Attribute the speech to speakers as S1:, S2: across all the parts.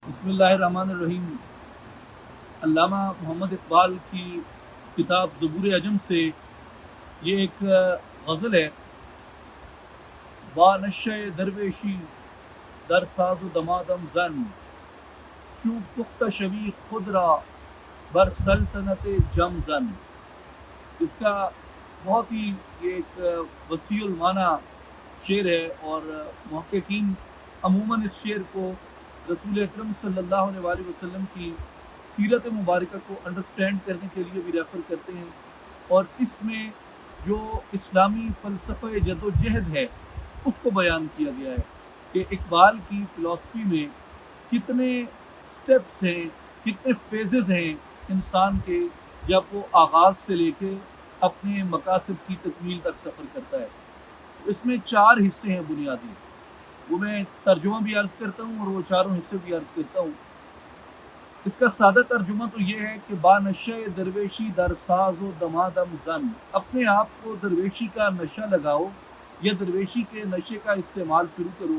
S1: بسم اللہ الرحمن الرحیم۔ علامہ محمد اقبال کی کتاب زبور عجم سے یہ ایک غزل ہے۔ با نشہ درویشی در ساز و دمادم زن، چون پختہ شوی خود را بر سلطنت جم زن۔ اس کا بہت ہی یہ ایک وسیع المعنی شعر ہے، اور محققین عموماً اس شعر کو رسول اکرم صلی اللہ علیہ وآلہ وسلم کی سیرت مبارکہ کو انڈرسٹینڈ کرنے کے لیے بھی ریفر کرتے ہیں، اور اس میں جو اسلامی فلسفہ جد و جہد ہے اس کو بیان کیا گیا ہے کہ اقبال کی فلسفی میں کتنے سٹیپس ہیں، کتنے فیزز ہیں انسان کے، جب وہ آغاز سے لے کے اپنے مقاصد کی تکمیل تک سفر کرتا ہے۔ اس میں 4 حصے ہیں بنیادی، وہ میں ترجمہ بھی عرض کرتا ہوں اور وہ چاروں حصے بھی عرض کرتا ہوں۔ اس کا سادہ ترجمہ تو یہ ہے کہ با نشہ درویشی در ساز و دمادم زن، اپنے آپ کو درویشی کا نشہ لگاؤ یا درویشی کے نشے کا استعمال شروع کرو،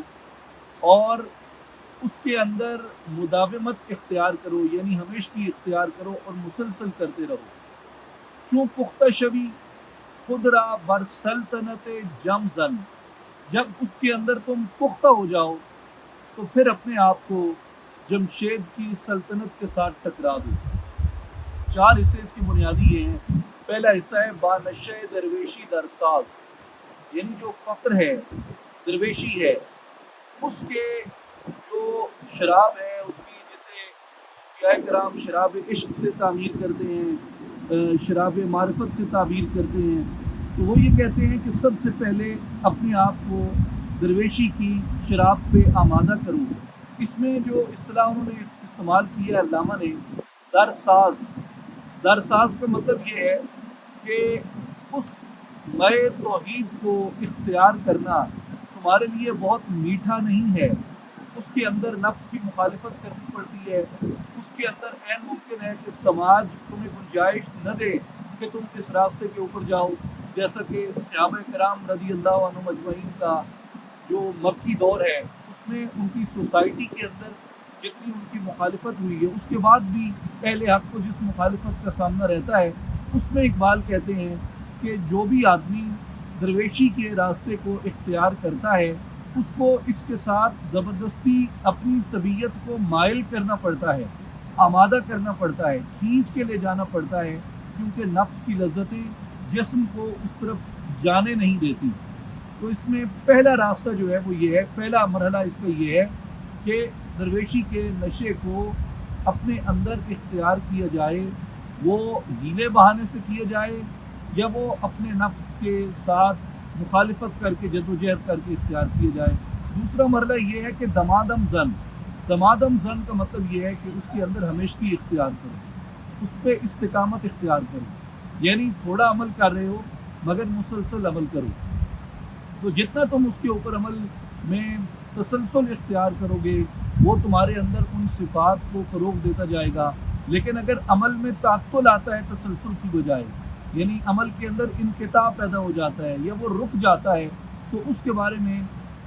S1: اور اس کے اندر مداومت اختیار کرو، یعنی ہمیشگی اختیار کرو اور مسلسل کرتے رہو۔ چون پختہ شوی خود را بر سلطنت جم زن، جب اس کے اندر تم پختہ ہو جاؤ تو پھر اپنے آپ کو جمشید کی سلطنت کے ساتھ ٹکرا دو۔ 4 حصے اس کی بنیادی یہ ہیں۔ پہلا حصہ ہے با نشہ درویشی در ساز، یعنی جو فقر ہے، درویشی ہے، اس کے جو شراب ہے، اس کی جسے صوفیاء کرام شراب عشق سے تعبیر کرتے ہیں، شراب معرفت سے تعبیر کرتے ہیں، تو وہ یہ کہتے ہیں کہ سب سے پہلے اپنے آپ کو درویشی کی شراب پہ آمادہ کرو۔ اس میں جو اصطلاح انہوں نے استعمال کی ہے علامہ نے، در ساز کا مطلب یہ ہے کہ اس مئے توحید کو اختیار کرنا تمہارے لیے بہت میٹھا نہیں ہے، اس کے اندر نفس کی مخالفت کرنی پڑتی ہے، اس کے اندر عین ممکن ہے کہ سماج تمہیں گنجائش نہ دے کہ تم اس راستے کے اوپر جاؤ، جیسا کہ صحابہ کرام رضی اللہ عنہم اجمعین کا جو مکی دور ہے اس میں ان کی سوسائٹی کے اندر جتنی ان کی مخالفت ہوئی ہے، اس کے بعد بھی اہل حق کو جس مخالفت کا سامنا رہتا ہے، اس میں اقبال کہتے ہیں کہ جو بھی آدمی درویشی کے راستے کو اختیار کرتا ہے اس کو اس کے ساتھ زبردستی اپنی طبیعت کو مائل کرنا پڑتا ہے، آمادہ کرنا پڑتا ہے، کھینچ کے لے جانا پڑتا ہے، کیونکہ نفس کی لذتیں جسم کو اس طرف جانے نہیں دیتی۔ تو اس میں پہلا راستہ جو ہے وہ یہ ہے، پہلا مرحلہ اس کا یہ ہے کہ درویشی کے نشے کو اپنے اندر اختیار کیا جائے، وہ ہیلے بہانے سے کیا جائے یا وہ اپنے نفس کے ساتھ مخالفت کر کے جد و جہد کر کے اختیار کیا جائے۔ دوسرا مرحلہ یہ ہے کہ دمادم زن کا مطلب یہ ہے کہ اس کے اندر ہمیشگی اختیار کرو، اس پہ استقامت اختیار کرو، یعنی تھوڑا عمل کر رہے ہو مگر مسلسل عمل کرو۔ تو جتنا تم اس کے اوپر عمل میں تسلسل اختیار کرو گے وہ تمہارے اندر ان صفات کو فروغ دیتا جائے گا۔ لیکن اگر عمل میں تعطل آتا ہے تسلسل کی بجائے، یعنی عمل کے اندر انقطاع پیدا ہو جاتا ہے یا وہ رک جاتا ہے، تو اس کے بارے میں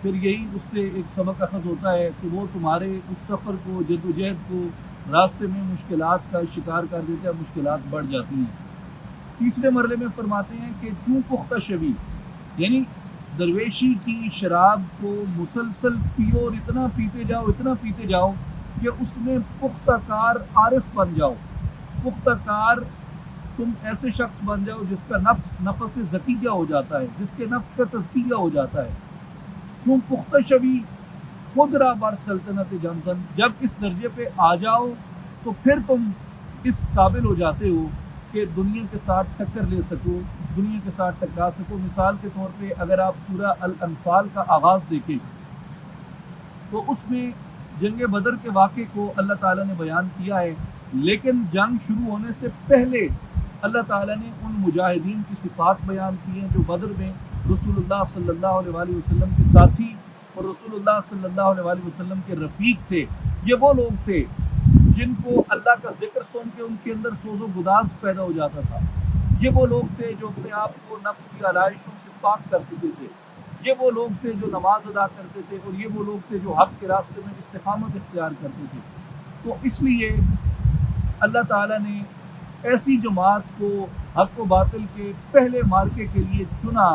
S1: پھر یہی اس سے ایک سبق اخذ ہوتا ہے کہ وہ تمہارے اس سفر کو، جد و جہد کو، راستے میں مشکلات کا شکار کر دیتا ہے، مشکلات بڑھ جاتی ہیں۔ تیسرے مرحلے میں فرماتے ہیں کہ چون پختہ شوی، یعنی درویشی کی شراب کو مسلسل پیو اور اتنا پیتے جاؤ کہ اس میں پختہ کار عارف بن جاؤ، پختہ کار تم ایسے شخص بن جاؤ جس کا نفس ذکیہ ہو جاتا ہے، جس کے نفس کا تزکیہ ہو جاتا ہے۔ چون پختہ شوی خود را بر سلطنت جم زن، جب اس درجے پہ آ جاؤ تو پھر تم اس قابل ہو جاتے ہو کہ دنیا کے ساتھ ٹکر لے سکو، دنیا کے ساتھ ٹکرا سکو۔ مثال کے طور پہ اگر آپ سورہ الانفال کا آغاز دیکھیں تو اس میں جنگ بدر کے واقعے کو اللہ تعالیٰ نے بیان کیا ہے، لیکن جنگ شروع ہونے سے پہلے اللہ تعالیٰ نے ان مجاہدین کی صفات بیان کی ہیں جو بدر میں رسول اللہ صلی اللہ علیہ وآلہ وسلم کے ساتھی اور رسول اللہ صلی اللہ علیہ وآلہ وسلم کے رفیق تھے۔ یہ وہ لوگ تھے جن کو اللہ کا ذکر سن کے ان کے اندر سوز و گداز پیدا ہو جاتا تھا۔ یہ وہ لوگ تھے جو اپنے آپ کو نفس کی آلائشوں سے پاک کر چکے تھے۔ یہ وہ لوگ تھے جو نماز ادا کرتے تھے، اور یہ وہ لوگ تھے جو حق کے راستے میں استقامت اختیار کرتے تھے۔ تو اس لیے اللہ تعالیٰ نے ایسی جماعت کو حق و باطل کے پہلے مارکے کے لیے چنا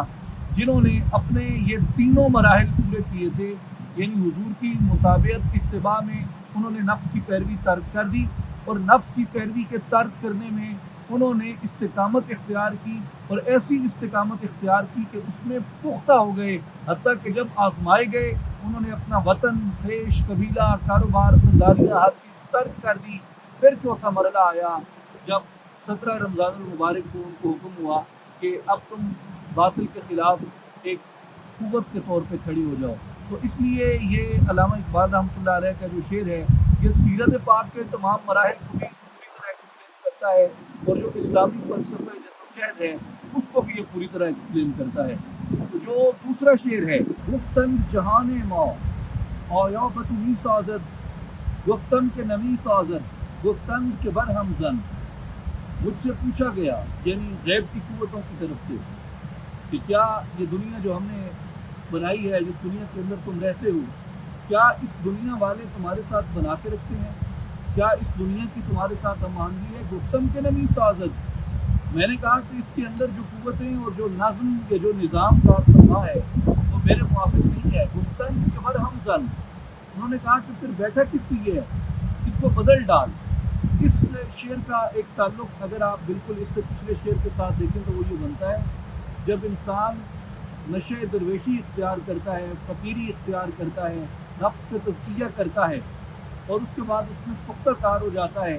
S1: جنہوں نے اپنے یہ تینوں مراحل پورے کیے تھے، یعنی حضور کی مطابعت اتباع میں انہوں نے نفس کی پیروی ترک کر دی، اور نفس کی پیروی کے ترک کرنے میں انہوں نے استقامت اختیار کی، اور ایسی استقامت اختیار کی کہ اس میں پختہ ہو گئے، حتیٰ کہ جب آزمائے گئے انہوں نے اپنا وطن، خیش، قبیلہ، کاروبار، سرداریاں ہر چیز ترک کر دی۔ پھر چوتھا مرحلہ آیا جب 17 رمضان المبارک کو ان کو حکم ہوا کہ اب تم باطل کے خلاف ایک قوت کے طور پہ کھڑی ہو جاؤ۔ تو اس لیے یہ علامہ اقبال رحمۃ اللہ علیہ کا جو شعر ہے یہ سیرت پاک کے تمام مراحل کو بھی پوری طرح ایکسپلین کرتا ہے، اور جو اسلامی فلسفہ جدوجہد ہے اس کو بھی یہ پوری طرح ایکسپلین کرتا ہے۔ تو جو دوسرا شعر ہے، گفتن جہان ما آیا بتوی سازد، گفتن کے نمی سازد، گفتن کے برہم زن۔ مجھ سے پوچھا گیا، یعنی غیب کی قوتوں کی طرف سے، کہ کیا یہ دنیا جو ہم نے بنائی ہے، جس دنیا کے اندر تم رہتے ہو، کیا اس دنیا والے تمہارے ساتھ بنا کے رکھتے ہیں؟ کیا اس دنیا کی تمہارے ساتھ ہم آہنگی ہے؟ گفتم کے نمی سازد، میں نے کہا کہ اس کے اندر جو قوتیں اور جو نظم یا جو نظام کا فرما ہے وہ میرے موافق نہیں ہے۔ گفتن کے برہم زن، انہوں نے کہا کہ پھر بیٹھا کس لیے ہے، اس کو بدل ڈال۔ اس شعر کا ایک تعلق اگر آپ بالکل اس سے پچھلے شعر کے ساتھ دیکھیں تو وہ یہ بنتا ہے، جب انسان نشے درویشی اختیار کرتا ہے، فقیری اختیار کرتا ہے، نفس کا تزکیہ کرتا ہے، اور اس کے بعد اس میں پختہ کار ہو جاتا ہے،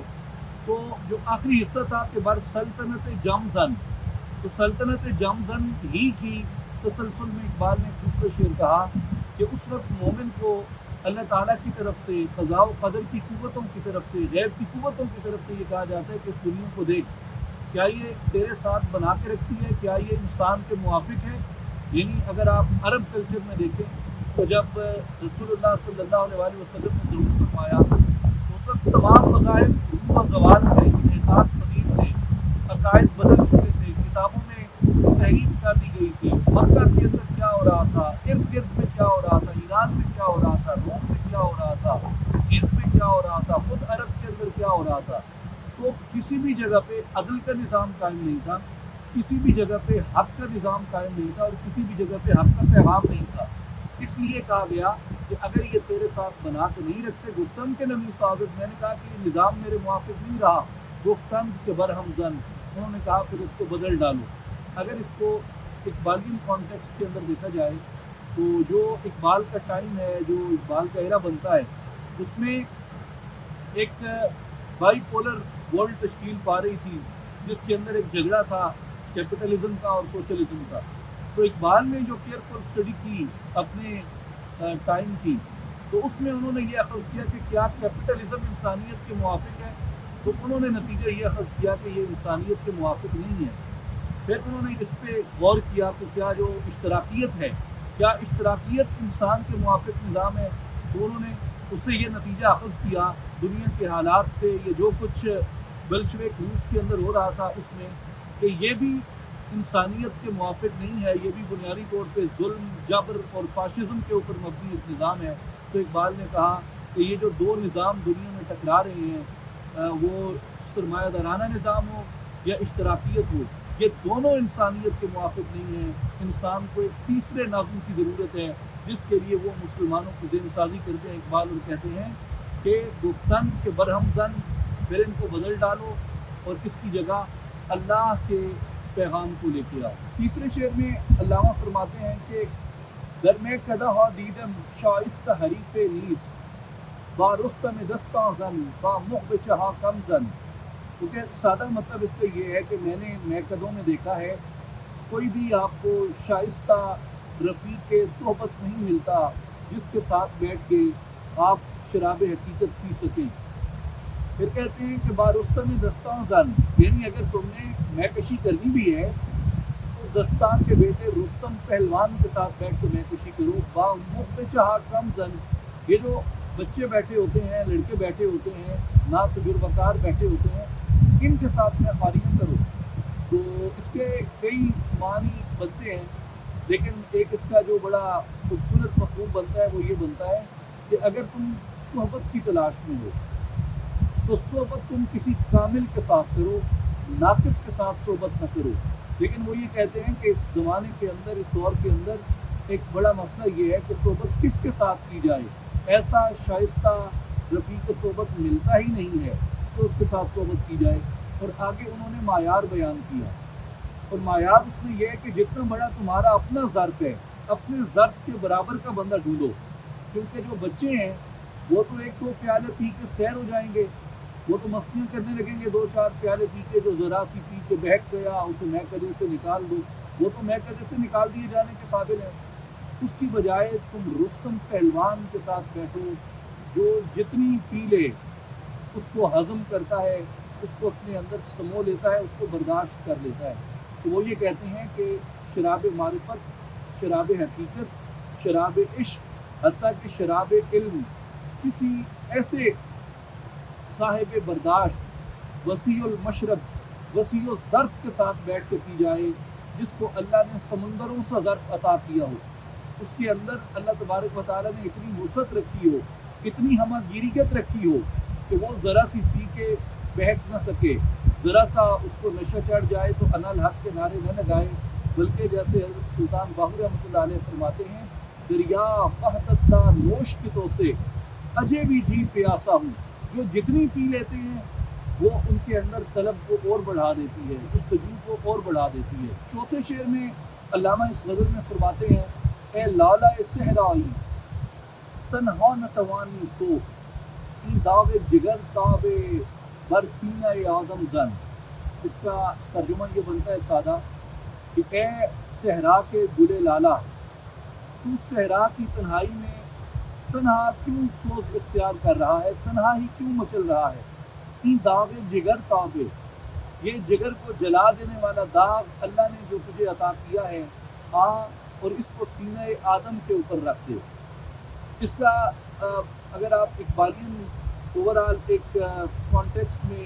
S1: تو جو آخری حصہ تھا کہ بر سلطنت جمزن، تو سلطنت جمزن ہی کی تسلسل میں اقبال نے دوسرے شعر کہا کہ اس وقت مومن کو اللہ تعالیٰ کی طرف سے، قضاء و قدر کی قوتوں کی طرف سے، غیب کی قوتوں کی طرف سے یہ کہا جاتا ہے کہ اس دنیا کو دیکھ، کیا یہ تیرے ساتھ بنا کے رکھتی ہے، کیا یہ انسان کے موافق ہے؟ یعنی اگر آپ عرب کلچر میں دیکھیں تو جب رسول اللہ صلی اللہ علیہ وسلم نے ظہور فرمایا تو اس وقت تمام مذاہب روح و زوال تھے، انحطاط پذیر تھے، عقائد بدل چکے تھے، کتابوں میں تحریف کر دی گئی تھی، مکہ کے اندر کیا ہو رہا تھا، ارد گرد میں کیا ہو رہا تھا، ایران میں کیا ہو رہا تھا، روم میں کیا ہو رہا تھا، ہند میں کیا ہو رہا تھا، خود عرب کے اندر کیا ہو رہا تھا۔ تو کسی بھی جگہ پہ عدل کا نظام قائم نہیں تھا، کسی بھی جگہ پہ حق کا نظام قائم نہیں تھا، اور کسی بھی جگہ پہ حق کا پیغام نہیں تھا۔ اس لیے کہا گیا کہ اگر یہ تیرے ساتھ بنا کے نہیں رکھتے، گفتن کے نمی سازد، میں نے کہا کہ یہ نظام میرے موافق نہیں رہا، گفتن کے برہم زن، انہوں نے کہا پھر اس کو بدل ڈالو۔ اگر اس کو اقبالیہ کانٹیکسٹ کے اندر دیکھا جائے تو جو اقبال کا ٹائم ہے، جو اقبال کا ایرا بنتا ہے، اس میں ایک بائی پولر ورلڈ تشکیل پا رہی تھی، جس کے اندر ایک جھگڑا تھا کیپٹلزم کا اور سوشلزم کا۔ تو اقبال نے جو کیئرفل اسٹڈی کی اپنے ٹائم کی، تو اس میں انہوں نے یہ اخذ کیا کہ کیا کیپٹلزم انسانیت کے موافق ہے، تو انہوں نے نتیجہ یہ اخذ کیا کہ یہ انسانیت کے موافق نہیں ہے۔ پھر انہوں نے اس پہ غور کیا کہ کیا جو اشتراکیت ہے، کیا اشتراکیت انسان کے موافق نظام ہے، تو انہوں نے اس سے یہ نتیجہ اخذ کیا دنیا کے حالات سے، یہ جو کچھ بلشویک روس کے اندر ہو رہا تھا اس میں، کہ یہ بھی انسانیت کے موافق نہیں ہے، یہ بھی بنیادی طور پہ ظلم، جبر اور فاشزم کے اوپر مبنی ایک نظام ہے۔ تو اقبال نے کہا کہ یہ جو دو نظام دنیا میں ٹکرا رہے ہیں، وہ سرمایہ دارانہ نظام ہو یا اشتراکیت ہو، یہ دونوں انسانیت کے موافق نہیں ہیں۔ انسان کو ایک تیسرے نظم کی ضرورت ہے، جس کے لیے وہ مسلمانوں کی ذہن سازی کرتے ہیں اقبال، اور کہتے ہیں کہ گفتن کے برہم زن، پھر ان کو بدل ڈالو اور اس کی جگہ اللہ کے پیغام کو لے کے آؤ۔ تیسرے شعر میں علامہ فرماتے ہیں کہ در میں کدہ ہا دیدم شائستہ حریف نیست، با رستم دستاں زن با مغ چہا کم زن۔ کیونکہ سادہ مطلب اس کا یہ ہے کہ میں نے میکدوں میں دیکھا ہے کوئی بھی آپ کو شائستہ رفیق صحبت نہیں ملتا جس کے ساتھ بیٹھ کے آپ شراب حقیقت پی سکیں۔ پھر کہتے ہیں کہ بارستم دستاں زن، یعنی اگر تم نے میکشی کرنی بھی ہے تو دستان کے بیٹے رستم پہلوان کے ساتھ بیٹھ کے میکشی کرو۔ با مغ چہا کم زن، یہ جو بچے بیٹھے ہوتے ہیں، لڑکے بیٹھے ہوتے ہیں، نا تجربہ کار بیٹھے ہوتے ہیں، ان کے ساتھ میں فارغ کرو۔ تو اس کے کئی معنی بنتے ہیں، لیکن ایک اس کا جو بڑا خوبصورت مفہوم بنتا ہے وہ یہ بنتا ہے کہ اگر تم صحبت کی تلاش میں ہو تو صحبت تم کسی کامل کے ساتھ کرو، ناقص کے ساتھ صحبت نہ کرو۔ لیکن وہ یہ کہتے ہیں کہ اس زمانے کے اندر، اس دور کے اندر ایک بڑا مسئلہ یہ ہے کہ صحبت کس کے ساتھ کی جائے۔ ایسا شائستہ رفیق صحبت ملتا ہی نہیں ہے تو اس کے ساتھ صحبت کی جائے۔ اور آگے انہوں نے معیار بیان کیا، اور معیار اس میں یہ ہے کہ جتنا بڑا تمہارا اپنا ظرف ہے، اپنے ظرف کے برابر کا بندہ ڈھونڈو، کیونکہ جو بچے ہیں وہ تو ایک دو پیالے پی کے سیر ہو جائیں گے، وہ تو مستیاں کرنے لگیں گے، دو چار پیالے پی کے، جو ذرا سی پی کے بہک گیا اسے میں کدے سے نکال دو، وہ تو میں کدے سے نکال دیے جانے کے قابل ہے۔ اس کی بجائے تم رستم پہلوان کے ساتھ بیٹھو، جو جتنی پی لے اس کو ہضم کرتا ہے، اس کو اپنے اندر سمو لیتا ہے، اس کو برداشت کر لیتا ہے۔ تو وہ یہ کہتے ہیں کہ شراب معرفت، شراب حقیقت، شراب عشق، حتیٰ کہ شراب علم کسی ایسے صاحب برداشت، وسیع المشرب، وسیع الظرف کے ساتھ بیٹھ کے پی جائے، جس کو اللہ نے سمندروں سے ظرف عطا کیا ہو، اس کے اندر اللہ تبارک و تعالیٰ نے اتنی وسعت رکھی ہو، اتنی ہمہ گیریت رکھی ہو کہ وہ ذرا سی پی کے بہک نہ سکے، ذرا سا اس کو نشہ چڑھ جائے تو انا الحق کے نعرے نہ لگائے، بلکہ جیسے حضرت سلطان باہو رحمۃ اللہ علیہ فرماتے ہیں، دریا وحدت دا نوش کی تو سے اجے بھی جی پیاسا ہوں۔ جو جتنی پی لیتے ہیں وہ ان کے اندر طلب کو اور بڑھا دیتی ہے، جستجو کو اور بڑھا دیتی ہے۔ چوتھے شعر میں علامہ اس غزل میں فرماتے ہیں، اے لالا صحرائی تنہا نتوانی سو، ای داغ جگر تاب بر سینہ آدم زن۔ اس کا ترجمہ یہ بنتا ہے سادہ کہ اے صحرا کے گل لالا، تو صحرا کی تنہائی میں تنہا کیوں سوز اختیار کر رہا ہے، تنہا ہی کیوں مچل رہا ہے۔ ای داغ جگر تابے، یہ جگر کو جلا دینے والا داغ اللہ نے جو تجھے عطا کیا ہے، آ اور اس کو سینہ آدم کے اوپر رکھ دے۔ اس کا اگر آپ اقبالین اوورآل ایک کانٹیکسٹ میں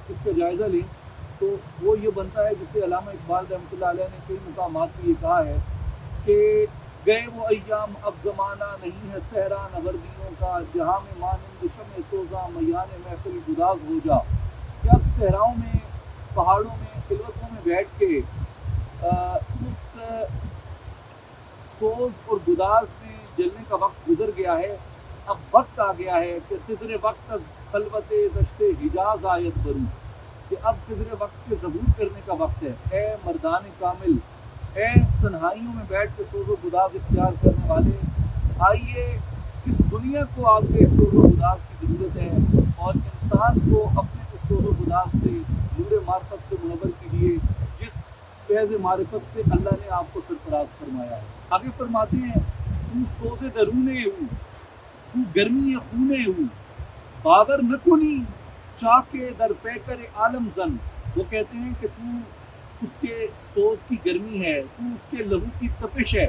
S1: اس کا جائزہ لیں تو وہ یہ بنتا ہے، جسے علامہ اقبال رحمۃ اللہ علیہ نے کئی مقامات پہ یہ کہا ہے کہ گئے وہ ایام اب زمانہ نہیں ہے صحرا نوردیوں کا، جہاں میں مانند شمع سوزاں میان محفل گداز ہو جا۔ کہ اب صحراؤں میں، پہاڑوں میں، خلوتوں میں بیٹھ کے اس سوز اور گداز میں جلنے کا وقت گزر گیا ہے، اب وقت آ گیا ہے کہ خضر وقت از خلوت دشت حجاز آیت برو، کہ اب خضر وقت کے ظہور کرنے کا وقت ہے۔ اے مردان کامل، اے تنہائیوں میں بیٹھ کے سوز و گداز اختیار کرنے والے، آئیے اس دنیا کو آپ کے سوز و گداز کی ضرورت ہے، اور انسان کو اپنے اس سوز و گداز سے نور معرفت سے منور کیجیے، جس فیض معرفت سے اللہ نے آپ کو سرفراز فرمایا ہے۔ آگے فرماتے ہیں، تو سوز درونے ہوں، تو گرمی خونے ہوں، باور نکنی چاکے در پیکر عالم زن۔ وہ کہتے ہیں کہ تو اس کے سوز کی گرمی ہے، تو اس کے لہو کی تپش ہے،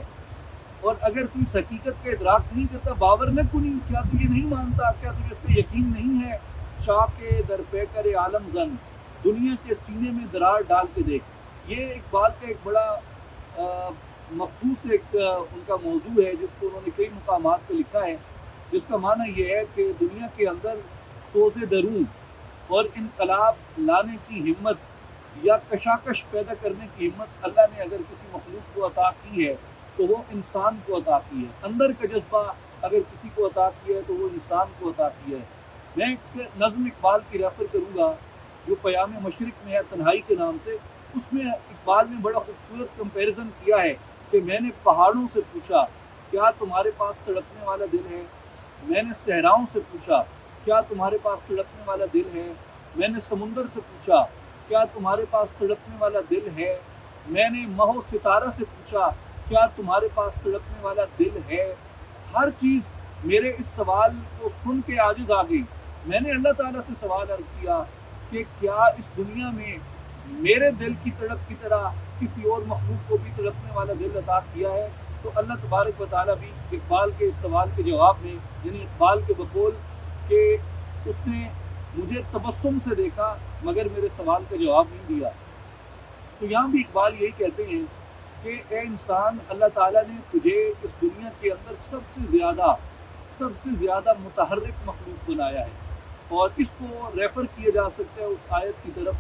S1: اور اگر تو اس حقیقت کا ادراک نہیں کرتا، باور نہ کنی، کیا تو یہ نہیں مانتا، کیا تجھے اس پہ یقین نہیں ہے، چاکے در پیکر عالم زن، دنیا کے سینے میں درار ڈال کے دیکھ۔ یہ اقبال کا ایک بڑا مخصوص ایک ان کا موضوع ہے، جس کو انہوں نے کئی مقامات پہ لکھا ہے، جس کا معنی یہ ہے کہ دنیا کے اندر سوز درون اور انقلاب لانے کی ہمت یا کشاکش پیدا کرنے کی ہمت اللہ نے اگر کسی مخلوق کو عطا کی ہے تو وہ انسان کو عطا کی ہے۔ اندر کا جذبہ اگر کسی کو عطا کیا ہے تو وہ انسان کو عطا کیا ہے۔ میں ایک نظم اقبال کی ریفر کروں گا جو پیام مشرق میں ہے تنہائی کے نام سے۔ اس میں اقبال نے بڑا خوبصورت کمپیریزن کیا ہے کہ میں نے پہاڑوں سے پوچھا کیا تمہارے پاس تڑپنے والا دل ہے، میں نے صحراؤں سے پوچھا کیا تمہارے پاس تڑپنے والا دل ہے، میں نے سمندر سے پوچھا کیا تمہارے پاس تڑپنے والا دل ہے، میں نے ماہ و ستارہ سے پوچھا کیا تمہارے پاس تڑپنے والا دل ہے۔ ہر چیز میرے اس سوال کو سن کے عاجز آ گئی۔ میں نے اللہ تعالیٰ سے سوال عرض کیا کہ کیا اس دنیا میں میرے دل کی تڑپ کی طرح کسی اور مخلوق کو بھی تڑپنے والا دل عطا کیا ہے؟ تو اللہ تبارک و تعالیٰ بھی اقبال کے اس سوال کے جواب میں، یعنی اقبال کے بقول کہ اس نے مجھے تبسم سے دیکھا مگر میرے سوال کا جواب نہیں دیا، تو یہاں بھی اقبال یہی کہتے ہیں کہ اے انسان، اللہ تعالیٰ نے تجھے اس دنیا کے اندر سب سے زیادہ متحرک مخلوق بنایا ہے۔ اور اس کو ریفر کیا جا سکتا ہے اس آیت کی طرف،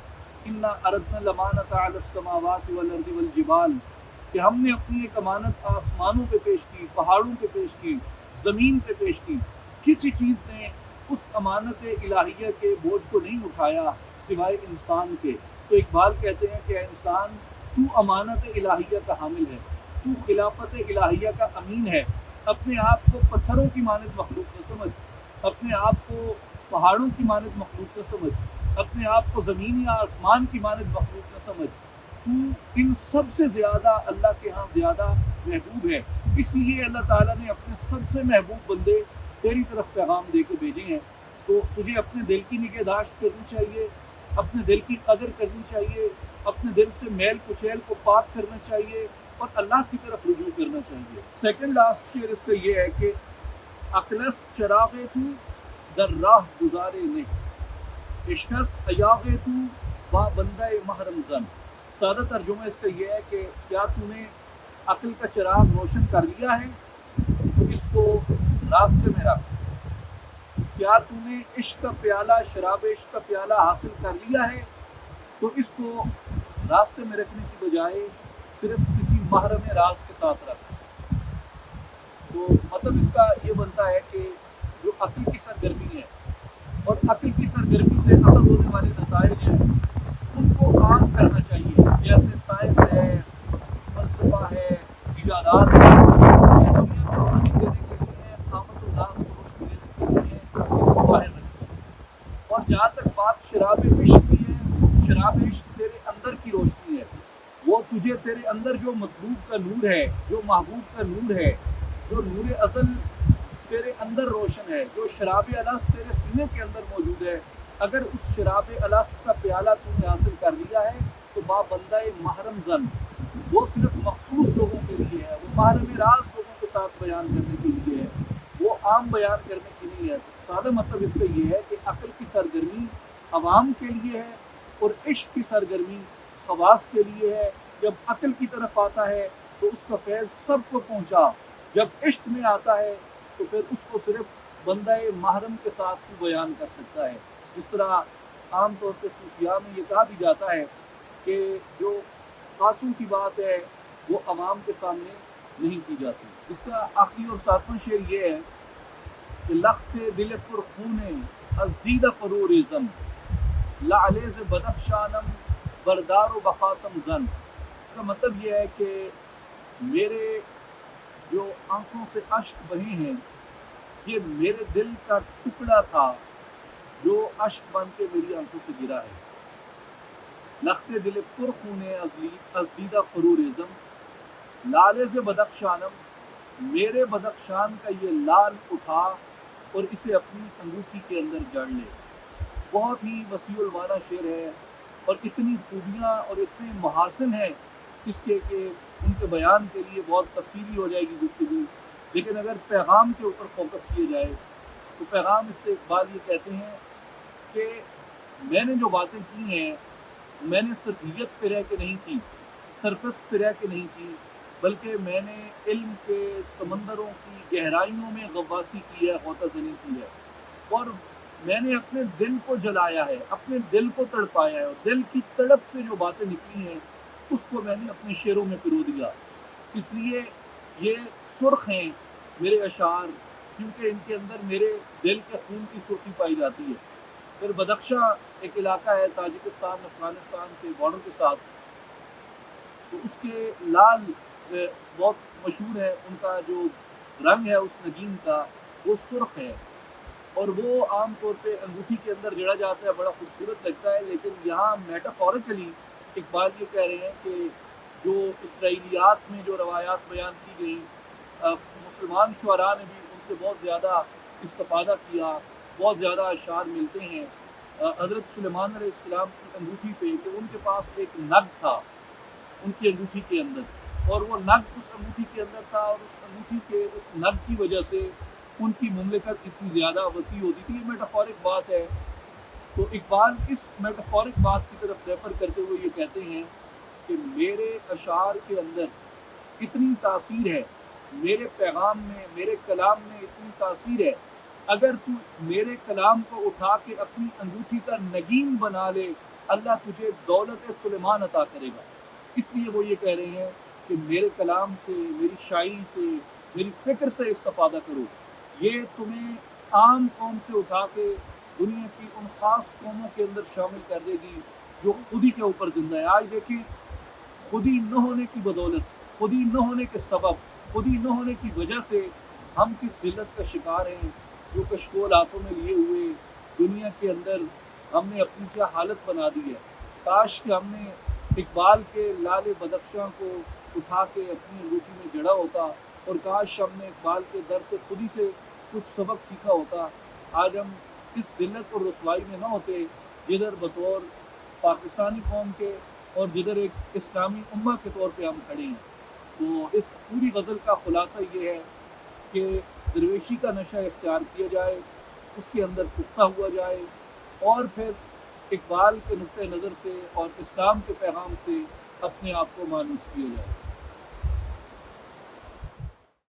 S1: انا اردنا الامانۃ علی السماوات والارض والجبال، کہ ہم نے اپنی ایک امانت آسمانوں پہ پیش کی، پہاڑوں پہ پیش کی، زمین پہ پیش کی۔ کسی چیز نے اس امانت الہیہ کے بوجھ کو نہیں اٹھایا سوائے انسان کے۔ تو اقبال کہتے ہیں کہ اے انسان، تو امانت الہیہ کا حامل ہے، تو خلافت الہیہ کا امین ہے۔ اپنے آپ کو پتھروں کی مانند مخلوق نہ سمجھ، اپنے آپ کو پہاڑوں کی مانند مخلوق نہ سمجھ، اپنے آپ کو زمین یا آسمان کی مانند مخلوق نہ سمجھ۔ تو ان سب سے زیادہ اللہ کے ہاں زیادہ محبوب ہے۔ اس لیے اللہ تعالیٰ نے اپنے سب سے محبوب بندے تیری طرف پیغام دے کے بھیجے ہیں۔ تو تجھے اپنے دل کی نگہداشت کرنی چاہیے، اپنے دل کی قدر کرنی چاہیے، اپنے دل سے میل کچیل کو پاک کرنا چاہیے اور اللہ کی طرف رجوع کرنا چاہیے۔ سیکنڈ لاسٹ شعر اس کا یہ ہے کہ اقلست چراغ تو در راہ گزارے نہیں، اشکست ایاغ تو با بندہ محرم زن۔ سادہ ترجمہ اس کا یہ ہے کہ کیا تو نے عقل کا چراغ روشن کر لیا ہے تو اس کو راستے میں رکھ، کیا تو نے عشق کا پیالہ، شراب عشق کا پیالہ حاصل کر لیا ہے تو اس کو راستے میں رکھنے کی بجائے صرف کسی محرم راز کے ساتھ رکھ۔ تو مطلب اس کا یہ بنتا ہے کہ جو عقل کی سرگرمی ہے اور عقل کی سرگرمی سے اخذ ہونے والے نتائج ہیں ان کو عام کرنا چاہیے، جیسے سائنس ہے، فلسفہ ہے، ایجادات ہے، یہ دنیا کو روشنی دینے کے لیے، قامت الناس کو روشنی دینے کے لیے اس کو باہر رکھیں۔ اور جہاں تک بات شراب عشق کی ہے، شراب عشق تیرے اندر کی روشنی ہے، وہ تجھے تیرے اندر جو مطلوب کا نور ہے، جو محبوب کا نور ہے، جو نور ازل تیرے اندر روشن ہے، جو شراب الست تیرے سینے کے اندر موجود ہے، اگر اس شراب الست کا پیالہ تو نے حاصل کر لیا ہے تو با بندہ محرم زن، وہ صرف مخصوص لوگوں کے لیے ہے، وہ محرم راز لوگوں کے ساتھ بیان کرنے کے لیے ہے، وہ عام بیان کرنے کی نہیں ہے۔ سادہ مطلب اس کا یہ ہے کہ عقل کی سرگرمی عوام کے لیے ہے اور عشق کی سرگرمی خواص کے لیے ہے۔ جب عقل کی طرف آتا ہے تو اس کا فیض سب کو پہنچا، جب عشق میں آتا ہے تو پھر اس کو صرف بندہ محرم کے ساتھ تو بیان کر سکتا ہے۔ اس طرح عام طور پہ صوفیاء میں یہ کہا بھی جاتا ہے کہ جو خاصوں کی بات ہے وہ عوام کے سامنے نہیں کی جاتی۔ اس کا آخری اور ساتواں شعر یہ ہے کہ لخت دل پر خون از دیدہ فرور زم، لعلیز بدخشانم بردار و بخاتم زن۔ اس کا مطلب یہ ہے کہ میرے جو آنکھوں سے اشک بہے ہیں یہ میرے دل کا ٹکڑا تھا جو اشک بن کے میری آنکھوں سے گرا ہے۔ لخت دل پر خون از دیدہ فرور زم، لعلیز بدخشانم، میرے بدخشان کا یہ لال اٹھا اور اسے اپنی انگوٹھی کے اندر جڑ لے۔ بہت ہی وسیع المعنی شعر ہے اور اتنی خوبیاں اور اتنے محاسن ہیں اس کے کہ ان کے بیان کے لیے بہت تفصیلی ہو جائے گی گفتگو، لیکن اگر پیغام کے اوپر فوکس کیا جائے تو پیغام اس سے اقبال یہ کہتے ہیں کہ میں نے جو باتیں کی ہیں میں نے سطحیت پہ رہ کے نہیں کی، سرفس پہ رہ کے نہیں کی، بلکہ میں نے علم کے سمندروں کی گہرائیوں میں غواصی کی ہے، غوطہ زنی کی ہے، اور میں نے اپنے دل کو جلایا ہے، اپنے دل کو تڑپایا ہے، اور دل کی تڑپ سے جو باتیں نکلی ہیں اس کو میں نے اپنے شعروں میں پرو دیا۔ اس لیے یہ سرخ ہیں میرے اشعار، کیونکہ ان کے اندر میرے دل کے خون کی سرخی پائی جاتی ہے۔ پھر بدخشاں ایک علاقہ ہے تاجکستان افغانستان کے بارڈر کے ساتھ، تو اس کے لال بہت مشہور ہے، ان کا جو رنگ ہے اس نگین کا وہ سرخ ہے، اور وہ عام طور پہ انگوٹھی کے اندر جڑا جاتا ہے، بڑا خوبصورت لگتا ہے۔ لیکن یہاں میٹافورکلی اقبال یہ کہہ رہے ہیں کہ جو اسرائیلیات میں جو روایات بیان کی گئی، مسلمان شعراء نے بھی ان سے بہت زیادہ استفادہ کیا، بہت زیادہ اشعار ملتے ہیں حضرت سلیمان علیہ السلام کی انگوٹھی پہ کہ ان کے پاس ایک نگ تھا ان کی انگوٹھی کے اندر، اور وہ نگ اس انگوٹھی کے اندر تھا، اور اس انگوٹھی کے اس نگ کی وجہ سے ان کی مملکت اتنی زیادہ وسیع ہوتی تھی۔ یہ میٹافورک بات ہے، تو اقبال اس میٹافورک بات کی طرف ریفر کرتے ہوئے یہ کہتے ہیں کہ میرے اشعار کے اندر اتنی تاثیر ہے، میرے پیغام میں، میرے کلام میں اتنی تاثیر ہے اگر تو میرے کلام کو اٹھا کے اپنی انگوٹھی کا نگین بنا لے اللہ تجھے دولت سلیمان عطا کرے گا۔ اس لیے وہ یہ کہہ رہے ہیں کہ میرے کلام سے، میری شاعری سے، میری فکر سے استفادہ کرو۔ یہ تمہیں عام قوم سے اٹھا کے دنیا کی ان خاص قوموں کے اندر شامل کر دے گی جو خودی کے اوپر زندہ ہے۔ آج دیکھیں خودی نہ ہونے کی بدولت، خودی نہ ہونے کے سبب، خودی نہ ہونے کی وجہ سے ہم کس ذلت کا شکار ہیں، جو کشکول ہاتھوں میں لیے ہوئے دنیا کے اندر ہم نے اپنی کیا حالت بنا دی ہے۔ کاش کہ ہم نے اقبال کے لال بدخشاں کو اٹھا کے اپنی انگوٹھی میں جڑا ہوتا، اور کاش ہم نے اقبال کے در سے خودی سے کچھ سبق سیکھا ہوتا، آج ہم اس ذلت اور رسوائی میں نہ ہوتے جدھر بطور پاکستانی قوم کے اور جدھر ایک اسلامی امہ کے طور پہ ہم کھڑے ہیں۔ تو اس پوری غزل کا خلاصہ یہ ہے کہ درویشی کا نشہ اختیار کیا جائے، اس کے اندر پختہ ہوا جائے، اور پھر اقبال کے نقطۂ نظر سے اور اسلام کے پیغام سے اپنے آپ کو مانوس کیا جائے۔